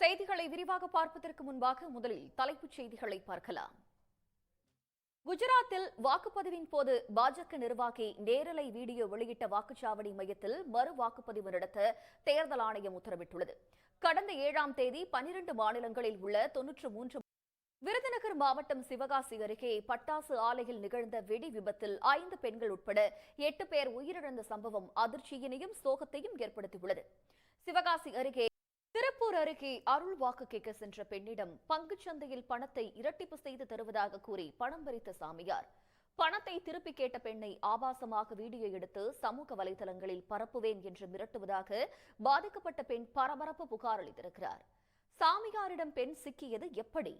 செய்திகளை விரிவாக பார்ப்பதற்கு முன்பாக முதலில் தலைப்புச் செய்திகளை பார்க்கலாம். குஜராத்தில் வாக்குப்பதிவின் போது பாஜக நிர்வாகி நேரலை வீடியோ வெளியிட்ட வாக்குச்சாவடி மையத்தில் மறு வாக்குப்பதிவு நடத்த தேர்தல் ஆணையம் உத்தரவிட்டுள்ளது. கடந்த 7ஆம் தேதி 12 மாநிலங்களில் உள்ள 93 விருதுநகர் மாவட்டம் சிவகாசி அருகே பட்டாசு ஆலையில் நிகழ்ந்த வெடி விபத்தில் 5 பெண்கள் உட்பட 8 பேர் உயிரிழந்த சம்பவம் அதிர்ச்சியினையும் சோகத்தையும் ஏற்படுத்தியுள்ளது. சிவகாசி அருகே திருப்பூர் அருகே அருள் வாக்கு கேட்க சென்ற பெண்ணிடம் பங்குச்சந்தையில் பணத்தை இரட்டிப்பு செய்து தருவதாக கூறி பணம் பறித்த சாமியார் பணத்தை திருப்பி கேட்ட பெண்ணை ஆபாசமாக வீடியோ எடுத்து சமூக வலைதளங்களில் பரப்புவேன் என்று மிரட்டுவதாக பாதிக்கப்பட்ட பெண் பரபரப்பு புகார் அளித்திருக்கிறார். சாமியாரிடம் பெண் சிக்கியது எப்படி?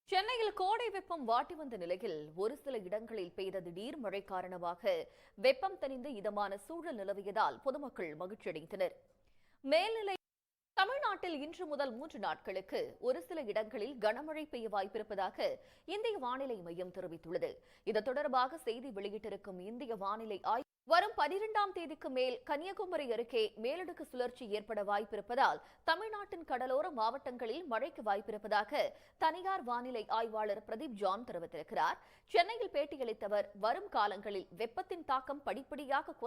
சென்னையில் கோடை வெப்பம் வாட்டி வந்த நிலையில் ஒரு சில இடங்களில் பெய்த திடீர் மழை காரணமாக வெப்பம் தணிந்து இதமான சூழல் நிலவியதால் பொதுமக்கள் மகிழ்ச்சியடைந்தனர். மேல்நிலை தமிழ்நாட்டில் இன்று முதல் 3 நாட்களுக்கு ஒரு சில இடங்களில் கனமழை பெய்ய வாய்ப்பிருப்பதாக இந்திய வானிலை மையம் தெரிவித்துள்ளது. இது தொடர்பாக செய்தி வெளியிட்டிருக்கும் இந்திய வானிலை ஆய்வு வரும் 12ஆம் தேதிக்கு மேல் கன்னியாகுமரி அருகே மேலடுக்கு சுழற்சி ஏற்பட வாய்ப்பிருப்பதால் தமிழ்நாட்டின் கடலோர மாவட்டங்களில் மழைக்கு வாய்ப்பிருப்பதாக தனியார் வானிலை ஆய்வாளர் பிரதீப் ஜான் தெரிவித்திருக்கிறார். சென்னையில் பேட்டியளித்தவர் வரும் காலங்களில் வெப்பத்தின் தாக்கம் படிப்படியாக